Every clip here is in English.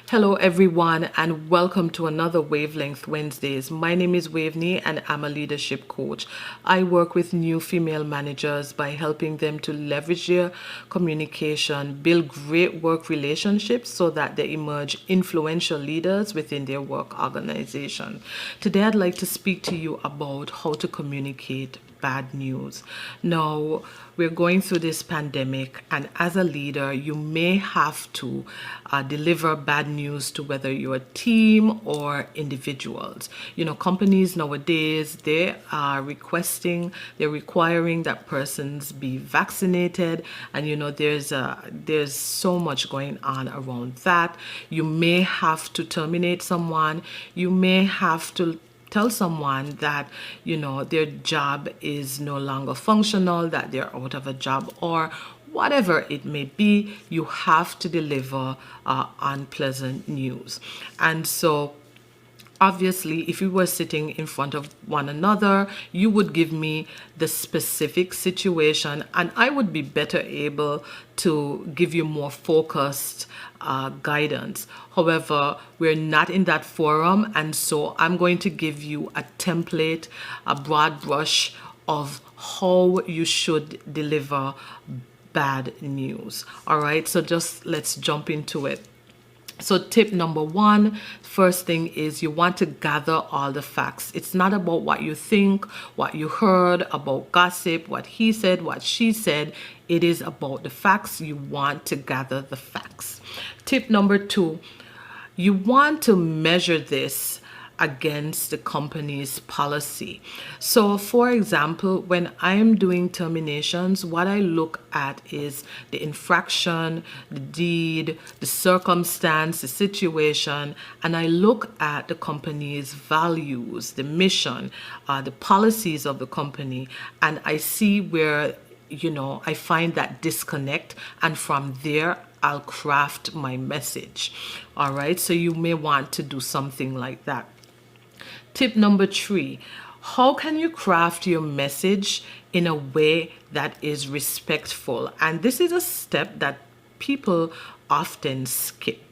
Hello everyone, and welcome to another Wavelength Wednesdays. My name is Waveney and I'm a leadership coach. I work with new female managers by helping them to leverage their communication, build great work relationships so that they emerge influential leaders within their work organization. Today I'd like to speak to you about how to communicate bad news. Now, we're going through this pandemic, and as a leader, you may have to deliver bad news to whether you're a team or individuals. You know, companies nowadays, they are requiring that persons be vaccinated, and you know, there's so much going on around that. You may have to terminate someone. You may have to tell someone that, you know, their job is no longer functional, that they're out of a job, or whatever it may be. You have to deliver unpleasant news. And so obviously, if we were sitting in front of one another, you would give me the specific situation, and I would be better able to give you more focused guidance. However, we're not in that forum, and so I'm going to give you a template, a broad brush of how you should deliver bad news. All right, so just let's jump into it. So tip number one, first thing is you want to gather all the facts. It's not about what you think, what you heard, about gossip, what he said, what she said. It is about the facts. You want to gather the facts. Tip number two, you want to measure this against the company's policy. So for example, when I'm doing terminations, what I look at is the infraction, the deed, the circumstance, the situation, and I look at the company's values, the mission, the policies of the company, and I see where, you know, I find that disconnect, and from there I'll craft my message. All right, so you may want to do something like that. Tip number three, how can you craft your message in a way that is respectful? And this is a step that people often skip.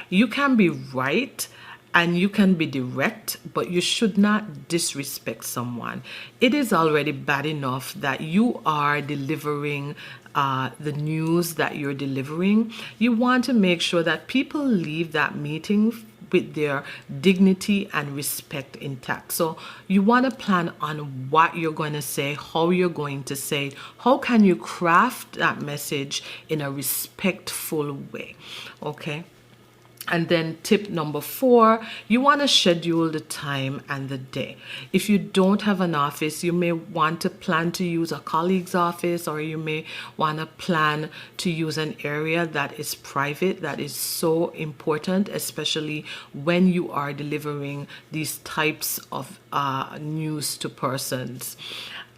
You can be right and you can be direct, but you should not disrespect someone. It is already bad enough that you are delivering the news that you're delivering. You want to make sure that people leave that meeting with their dignity and respect intact. So you want to plan on what you're going to say, how you're going to say it, how can you craft that message in a respectful way, okay? And then tip number four, you want to schedule the time and the day. If you don't have an office, you may want to plan to use a colleague's office, or you may want to plan to use an area that is private. That is so important, especially when you are delivering these types of news to persons.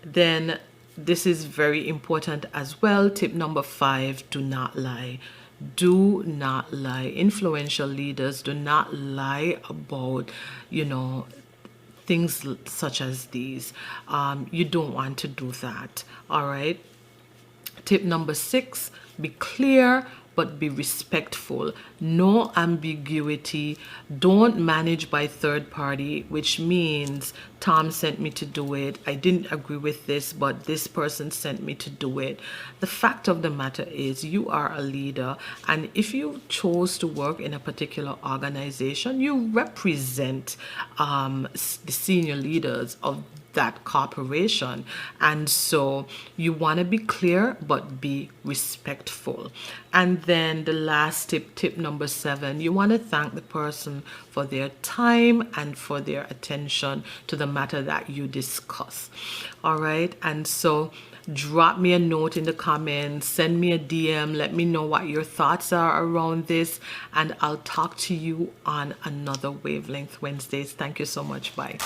Then this is very important as well. Tip number five, do not lie. Do not lie. Influential leaders do not lie about, you know, things such as these. You don't want to do that. All right. Tip number six, be clear but be respectful. No ambiguity. Don't manage by third party, which means Tom sent me to do it. I didn't agree with this, but this person sent me to do it. The fact of the matter is you are a leader, and if you chose to work in a particular organization, you represent the senior leaders of that corporation, and so you want to be clear but be respectful. And then the last tip number seven, you want to thank the person for their time and for their attention to the matter that you discuss. All right, and so drop me a note in the comments, send me a DM, let me know what your thoughts are around this, and I'll talk to you on another Wavelength Wednesdays. Thank you so much. Bye.